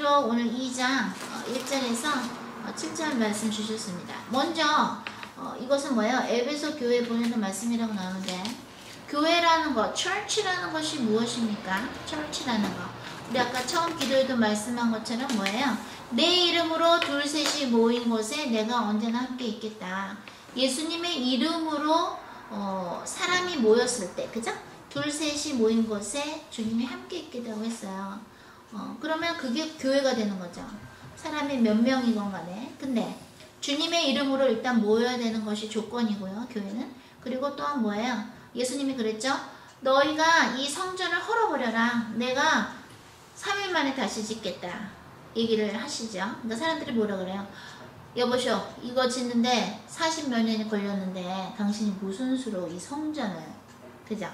예수님으로 오늘 2장 1절에서 7절 말씀 주셨습니다. 먼저 이것은 뭐예요? 에베소 교회 보내는 말씀이라고 나오는데, 교회라는 것, church라는 것이 무엇입니까? church라는 것, 우리 아까 처음 기도에도 말씀한 것처럼 뭐예요? 내 이름으로 둘셋이 모인 곳에 내가 언제나 함께 있겠다. 예수님의 이름으로 사람이 모였을 때, 그죠? 둘셋이 모인 곳에 주님이 함께 있겠다고 했어요. 그러면 그게 교회가 되는 거죠. 사람이 몇 명이건 간에. 근데 주님의 이름으로 일단 모여야 되는 것이 조건이고요, 교회는. 그리고 또한 뭐예요? 예수님이 그랬죠? 너희가 이 성전을 헐어버려라. 내가 3일 만에 다시 짓겠다. 얘기를 하시죠. 그러니까 사람들이 뭐라 그래요? 여보쇼, 이거 짓는데 40몇 년이 걸렸는데 당신이 무슨 수로 이 성전을, 그죠?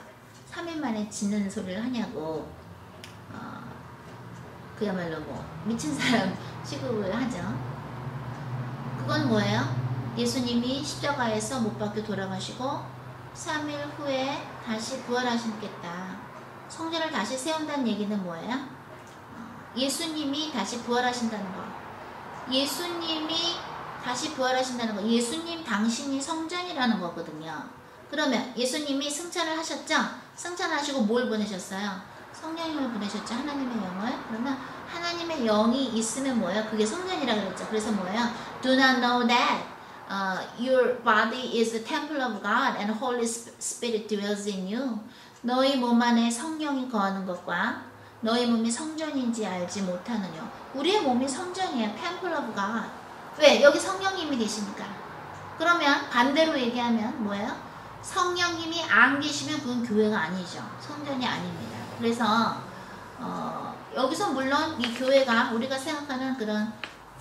3일 만에 짓는 소리를 하냐고. 그야말로 뭐 미친 사람 취급을 하죠. 그건 뭐예요? 예수님이 십자가에서 못 박혀 돌아가시고 3일 후에 다시 부활하시겠다. 성전을 다시 세운다는 얘기는 뭐예요? 예수님이 다시 부활하신다는 거. 예수님이 다시 부활하신다는 거. 예수님 당신이 성전이라는 거거든요. 그러면 예수님이 승천을 하셨죠? 승천하시고 뭘 보내셨어요? 성령님을 보내셨죠. 하나님의 영을. 그러면 하나님의 영이 있으면 뭐예요? 그게 성전이라고 그랬죠. 그래서 뭐예요? Do not know that your body is the temple of God and Holy Spirit dwells in you. 너희 몸 안에 성령이 거하는 것과 너희 몸이 성전인지 알지 못하느냐. 우리의 몸이 성전이에요. Temple of God. 왜? 여기 성령님이 계시니까. 그러면 반대로 얘기하면 뭐예요? 성령님이 안 계시면 그건 교회가 아니죠. 성전이 아닙니다. 그래서 여기서 물론 이 교회가 우리가 생각하는 그런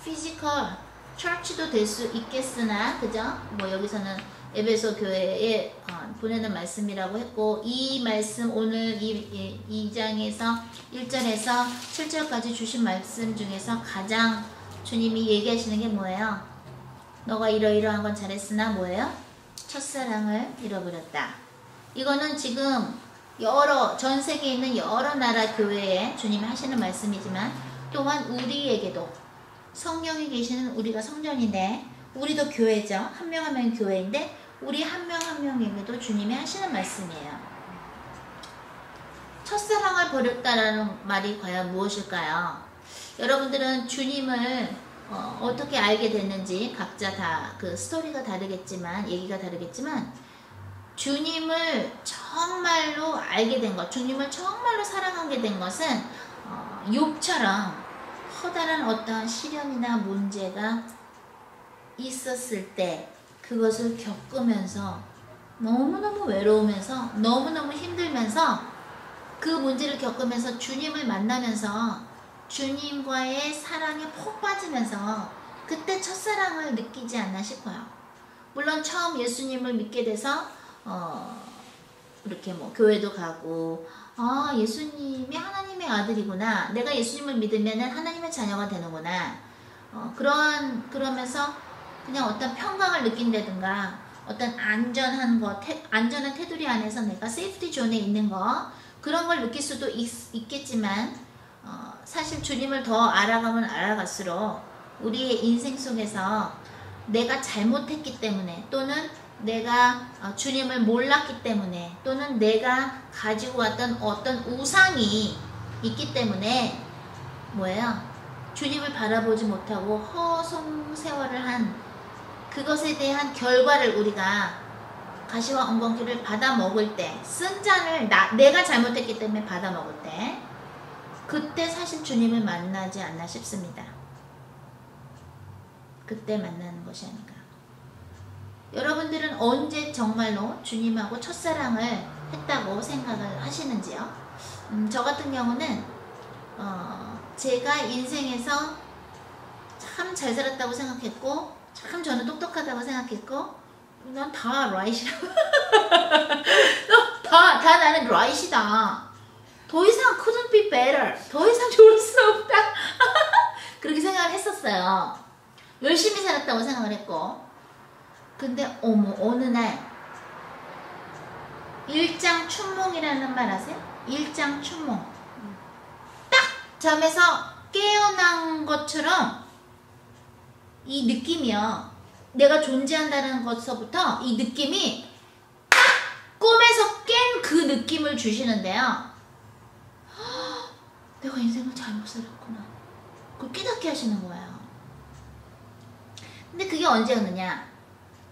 피지컬 처치도 될 수 있겠으나, 그죠? 뭐 여기서는 에베소 교회에 보내는 말씀이라고 했고, 이 말씀 오늘 이 2장에서 1절에서 7절까지 주신 말씀 중에서 가장 주님이 얘기하시는 게 뭐예요? 너가 이러이러한 건 잘했으나 뭐예요? 첫사랑을 잃어버렸다. 이거는 지금 전 세계에 있는 여러 나라 교회에 주님이 하시는 말씀이지만, 또한 우리에게도 성령이 계시는 우리가 성전인데, 우리도 교회죠. 한 명 한 명이 교회인데 우리 한 명 한 명에게도 주님이 하시는 말씀이에요. 첫사랑을 버렸다라는 말이 과연 무엇일까요? 여러분들은 주님을 어떻게 알게 됐는지 각자 다 그 스토리가 다르겠지만, 얘기가 다르겠지만, 주님을 정말로 알게 된 것, 주님을 정말로 사랑하게 된 것은 욥처럼 커다란 어떠한 시련이나 문제가 있었을 때 그것을 겪으면서 너무너무 외로우면서 너무너무 힘들면서 그 문제를 겪으면서 주님을 만나면서 주님과의 사랑에 폭 빠지면서 그때 첫사랑을 느끼지 않나 싶어요. 물론 처음 예수님을 믿게 돼서 이렇게 뭐 교회도 가고, 예수님이 하나님의 아들이구나, 내가 예수님을 믿으면 하나님의 자녀가 되는구나, 그러면서 그냥 어떤 평강을 느낀다든가 어떤 안전한 테두리 안에서 내가 세이프티 존에 있는 거, 그런 걸 느낄 수도 있겠지만, 사실 주님을 더 알아가면 알아갈수록 우리의 인생 속에서 내가 잘못했기 때문에, 또는 내가 주님을 몰랐기 때문에, 또는 내가 가지고 왔던 어떤 우상이 있기 때문에 뭐예요? 주님을 바라보지 못하고 허송세월을 한 그것에 대한 결과를 우리가 가시와 엉겅퀴를 받아 먹을 때, 쓴 잔을 내가 잘못했기 때문에 받아 먹을 때, 그때 사실 주님을 만나지 않나 싶습니다. 그때 만나는 것이 아닌가. 여러분들은 언제 정말로 주님하고 첫사랑을 했다고 생각을 하시는지요? 저 같은 경우는 제가 인생에서 참 잘 살았다고 생각했고, 참 저는 똑똑하다고 생각했고, 난 다 라이트라고 다 나는 라이트다, 더 이상 couldn't be better, 더 이상 좋을 수 없다 그렇게 생각을 했었어요. 열심히 살았다고 생각을 했고, 근데 어느 날 일장춘몽이라는 말 아세요? 일장춘몽. 딱 잠에서 깨어난 것처럼 이 느낌이요. 내가 존재한다는 것서부터 이 느낌이 딱 꿈에서 깬 그 느낌을 주시는데요. 내가 인생을 잘못 살았구나. 그걸 깨닫게 하시는 거예요. 근데 그게 언제였느냐?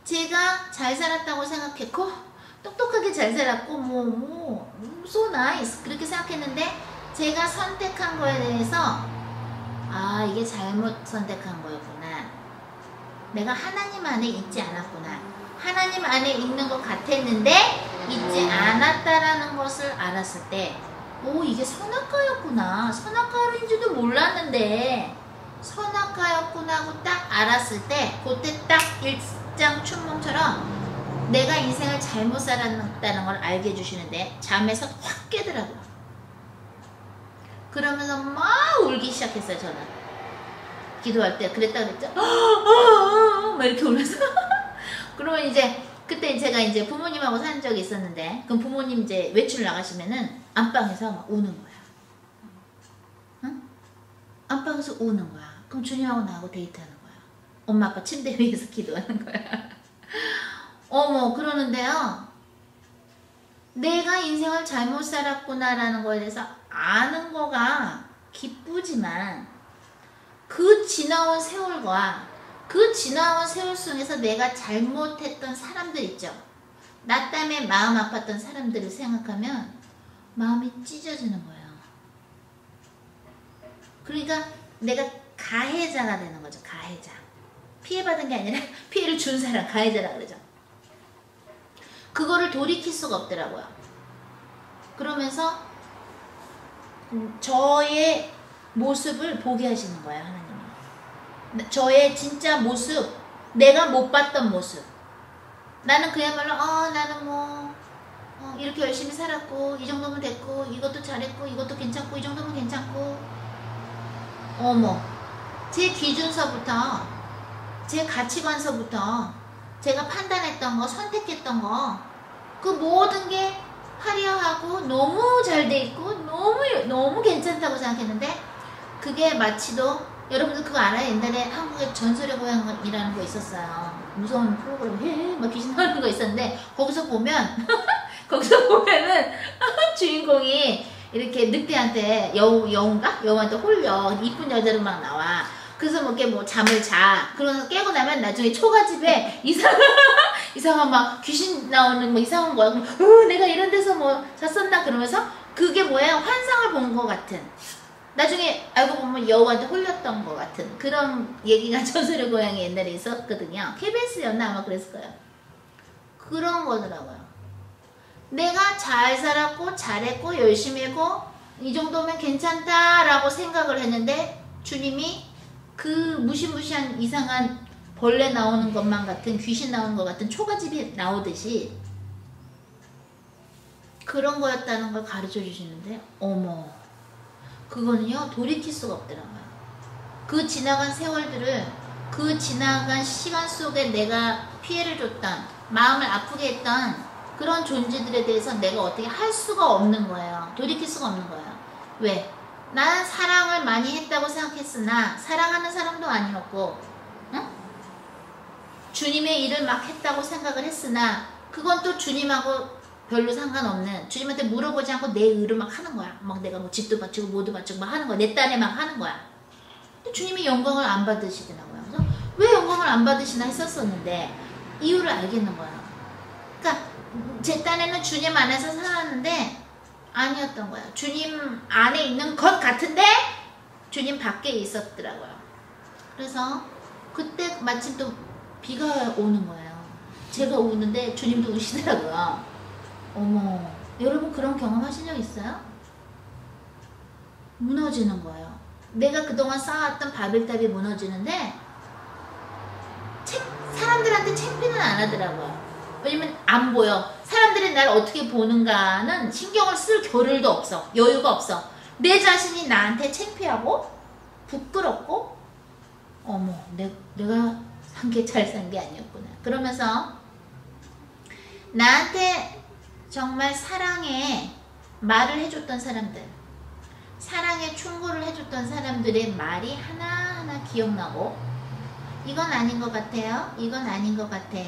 제가 잘 살았다고 생각했고 똑똑하게 잘 살았고 so nice 그렇게 생각했는데 제가 선택한 거에 대해서 이게 잘못 선택한 거였구나. 내가 하나님 안에 있지 않았구나. 하나님 안에 있는 것 같았는데 있지 않았다라는 것을 알았을 때 이게 선악과였구나. 선악과인지도 몰랐는데 선악과였구나 하고 딱 알았을 때 그때 딱 일장춘몽처럼 내가 인생을 잘못 살았다는 걸 알게 해주시는데 잠에서 확 깨더라고요. 그러면서 막 울기 시작했어요. 저는 기도할 때 그랬다 그랬죠. 막 이렇게 울면서 그러면 이제 그때 제가 이제 부모님하고 산 적이 있었는데 그럼 부모님 이제 외출 나가시면은 안방에서 막 우는 거야. 응? 안방에서 우는 거야. 그럼 주님하고 나하고 데이트하는 거야. 엄마 아빠 침대 위에서 기도하는 거야. 어머 그러는데요. 내가 인생을 잘못 살았구나라는 거에 대해서 아는 거가 기쁘지만 그 지나온 세월과 그 지나온 세월 속에서 내가 잘못했던 사람들 있죠. 나 때문에 마음 아팠던 사람들을 생각하면 마음이 찢어지는 거예요. 그러니까 내가 가해자가 되는 거죠. 가해자. 피해받은 게 아니라 피해를 준 사람 가해자라 그러죠. 그거를 돌이킬 수가 없더라고요. 그러면서 저의 모습을 보게 하시는 거예요. 하나님이. 저의 진짜 모습, 내가 못 봤던 모습. 나는 그야말로 나는 이렇게 열심히 살았고 이 정도면 됐고 이것도 잘했고 이것도 괜찮고 이 정도면 괜찮고 어머 제 기준서부터 제 가치관서부터 제가 판단했던 거 선택했던 거 그 모든 게 화려하고 너무 잘 돼 있고 너무 괜찮다고 생각했는데 그게 마치도 여러분들 그거 알아요? 옛날에 한국에 전설의 고향이라는 거 있었어요. 무서운 프로그램 막 귀신 나오는 거 있었는데 거기서 보면은 주인공이 이렇게 늑대한테 여우인가? 여우한테 홀려 이쁜 여자로 막 나와. 그래서 뭐 잠을 자. 그러면서 깨고 나면 나중에 초가집에 이상한 막 귀신 나오는 이상한 거야. 그럼 내가 이런 데서 잤었나? 그러면서 그게 뭐야? 환상을 본 것 같은. 나중에 알고 보면 여우한테 홀렸던 것 같은 그런 얘기가 전설의 고향에 옛날에 있었거든요. KBS였나 아마 그랬을 거예요. 그런 거더라고요. 내가 잘 살았고 잘했고 열심히 했고 이 정도면 괜찮다라고 생각을 했는데 주님이 그 무시무시한 이상한 벌레 나오는 것만 같은 귀신 나오는 것 같은 초가집이 나오듯이 그런 거였다는 걸 가르쳐 주시는데 어머 그거는요 돌이킬 수가 없더라고요. 그 지나간 세월들을 그 지나간 시간 속에 내가 피해를 줬던 마음을 아프게 했던 그런 존재들에 대해서 내가 어떻게 할 수가 없는 거예요. 돌이킬 수가 없는 거예요. 왜? 나는 사랑을 많이 했다고 생각했으나 사랑하는 사람도 아니었고 응? 주님의 일을 막 했다고 생각을 했으나 그건 또 주님하고 별로 상관없는 주님한테 물어보지 않고 내 의를 막 하는 거야. 막 내가 집도 바치고 뭐도 바치고 막 하는 거야. 내 딴에 막 하는 거야. 근데 주님이 영광을 안 받으시더라고요. 그래서 왜 영광을 안 받으시나 했었었는데 이유를 알겠는 거예요. 그러니까 제 딴에는 주님 안에서 살았는데 아니었던 거야. 주님 안에 있는 것 같은데 주님 밖에 있었더라고요. 그래서 그때 마침 또 비가 오는 거예요. 제가 우는데 주님도 우시더라고요. 어머, 여러분 그런 경험 하신 적 있어요? 무너지는 거예요. 내가 그동안 쌓아왔던 바벨탑이 무너지는데 사람들한테 창피는 안 하더라고요. 왜냐면 안 보여. 사람들이 날 어떻게 보는가는 신경을 쓸 겨를도 없어. 여유가 없어. 내 자신이 나한테 창피하고 부끄럽고 어머 내가 산 게 잘 산 게 아니었구나. 그러면서 나한테 정말 사랑의 말을 해줬던 사람들 사랑의 충고를 해줬던 사람들의 말이 하나하나 기억나고, 이건 아닌 것 같아요. 이건 아닌 것 같아.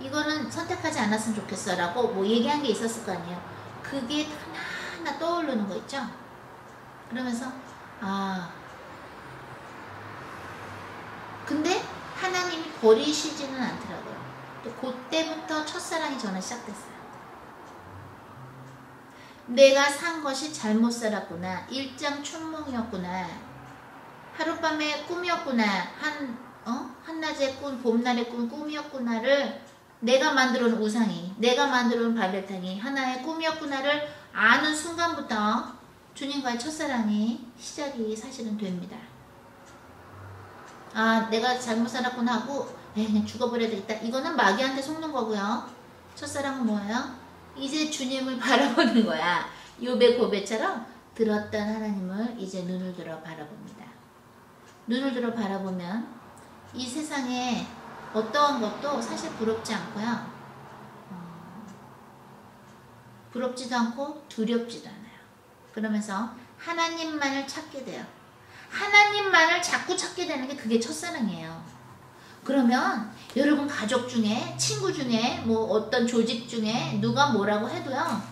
이거는 선택하지 않았으면 좋겠어 라고 뭐 얘기한 게 있었을 거 아니에요. 그게 하나하나 떠오르는 거 있죠. 그러면서 근데 하나님이 버리시지는 않더라고요. 또 그때부터 첫사랑이 저는 시작됐어요. 내가 산 것이 잘못 살았구나. 일장춘몽이었구나. 하룻밤의 꿈이었구나. 한낮의 꿈, 봄날의 꿈, 꿈이었구나를 내가 만들어 놓은 우상이, 내가 만들어 놓은 발레탕이 하나의 꿈이었구나를 아는 순간부터 주님과의 첫사랑이 시작이 사실은 됩니다. 내가 잘못 살았구나 하고 그냥 죽어버려야 되겠다. 이거는 마귀한테 속는 거고요. 첫사랑은 뭐예요? 이제 주님을 바라보는 거야. 욥의 고백처럼 들었던 하나님을 이제 눈을 들어 바라봅니다. 눈을 들어 바라보면 이 세상에 어떠한 것도 사실 부럽지 않고요. 부럽지도 않고 두렵지도 않아요. 그러면서 하나님만을 찾게 돼요. 하나님만을 자꾸 찾게 되는 게 그게 첫사랑이에요. 그러면 여러분 가족 중에, 친구 중에, 뭐 어떤 조직 중에 누가 뭐라고 해도요,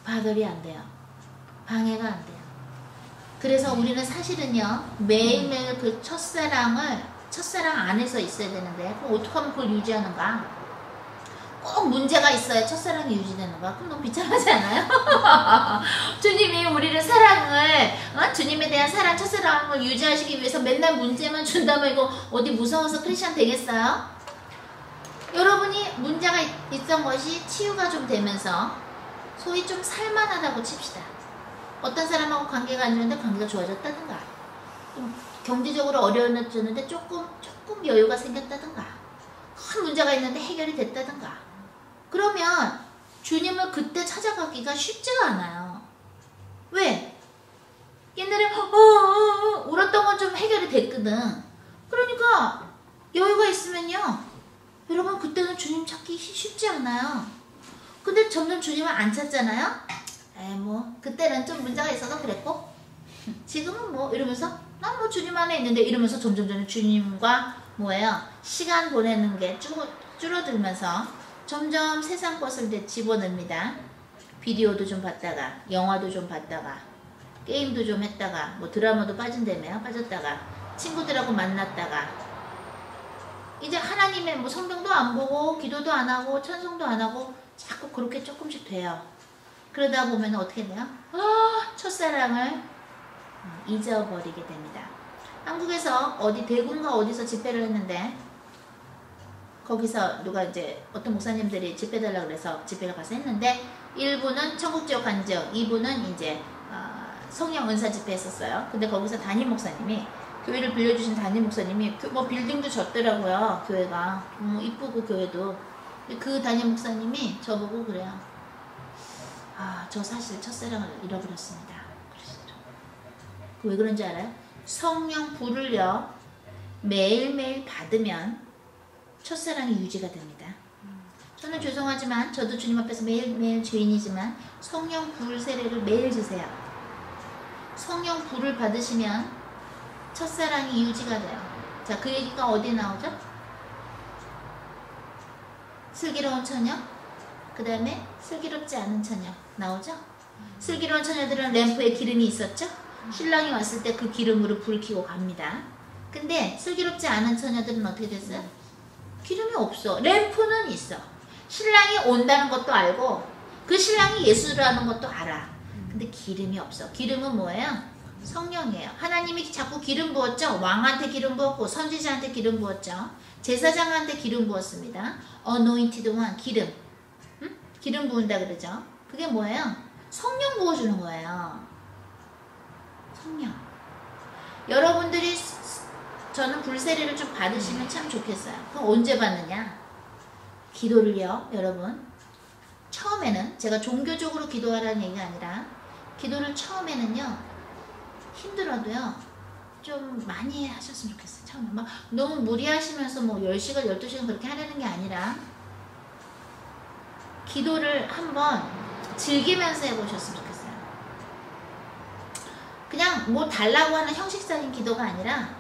파벌이 안 돼요. 방해가 안 돼요. 그래서 우리는 사실은요, 매일매일 그 첫사랑 안에서 있어야 되는데, 그럼 어떻게 하면 그걸 유지하는가? 꼭 문제가 있어야 첫사랑이 유지되는가? 그럼 너무 비참하지 않아요? 주님이 우리를 주님에 대한 사랑, 첫사랑을 유지하시기 위해서 맨날 문제만 준다면 이거 어디 무서워서 크리스찬 되겠어요? 여러분이 문제가 있던 것이 치유가 좀 되면서 소위 좀 살만하다고 칩시다. 어떤 사람하고 관계가 안 좋은데 관계가 좋아졌다든가, 좀 경제적으로 어려워졌는데 조금 여유가 생겼다든가, 큰 문제가 있는데 해결이 됐다든가, 그러면 주님을 그때 찾아가기가 쉽지가 않아요. 왜? 옛날에 울었던 건 좀 해결이 됐거든. 그러니까 여유가 있으면요, 여러분 그때는 주님 찾기 쉽지 않아요. 근데 점점 주님을 안 찾잖아요. 그때는 좀 문제가 있어서 그랬고 지금은 뭐 이러면서 난 뭐 주님 안에 있는데 이러면서 점점 주님과 시간 보내는 게 줄어들면서 점점 세상 것을 집어넣습니다. 비디오도 좀 봤다가, 영화도 좀 봤다가, 게임도 좀 했다가, 뭐 드라마도 빠졌다가, 친구들하고 만났다가, 이제 하나님의 뭐 성경도 안 보고, 기도도 안 하고, 찬송도 안 하고, 자꾸 그렇게 조금씩 돼요. 그러다 보면 어떻게 돼요? 첫사랑을 잊어버리게 됩니다. 한국에서 대구인가 어디서 집회를 했는데, 거기서 누가 이제 어떤 목사님들이 집회 달라고 그래서 집회를 가서 했는데, 1부는 천국지옥 간증, 2부는 이제 성령 은사 집회 했었어요. 근데 거기서 담임 목사님이, 교회를 빌려주신 담임 목사님이, 뭐 빌딩도 졌더라고요. 교회가 이쁘고 교회도. 그 담임 목사님이 저보고 그래요. 저 사실 첫사랑을 잃어버렸습니다. 그러시더라고요. 왜 그런지 알아요? 성령 불을요, 매일매일 받으면 첫사랑이 유지가 됩니다. 저는 죄송하지만, 저도 주님 앞에서 매일매일 죄인이지만 성령 불 세례를 매일 주세요. 성령 불을 받으시면 첫사랑이 유지가 돼요. 자, 그 얘기가 어디에 나오죠? 슬기로운 처녀, 그 다음에 슬기롭지 않은 처녀 나오죠? 슬기로운 처녀들은 램프에 기름이 있었죠? 신랑이 왔을 때 그 기름으로 불 켜고 갑니다. 근데 슬기롭지 않은 처녀들은 어떻게 됐어요? 기름이 없어. 램프는 있어. 신랑이 온다는 것도 알고, 그 신랑이 예수라는 것도 알아. 근데 기름이 없어. 기름은 뭐예요? 성령이에요. 하나님이 자꾸 기름 부었죠? 왕한테 기름 부었고, 선지자한테 기름 부었죠? 제사장한테 기름 부었습니다. anointed one, 기름. 기름 부은다 그러죠? 그게 뭐예요? 성령 부어주는 거예요. 성령. 여러분들이 저는 불세례를 좀 받으시면 참 좋겠어요. 그럼 언제 받느냐? 기도를요, 여러분. 처음에는, 제가 종교적으로 기도하라는 얘기가 아니라, 기도를 처음에는요, 힘들어도요, 좀 많이 하셨으면 좋겠어요. 처음에 막 너무 무리하시면서 뭐 10시간, 12시간 그렇게 하려는 게 아니라, 기도를 한번 즐기면서 해보셨으면 좋겠어요. 그냥 뭐 달라고 하는 형식적인 기도가 아니라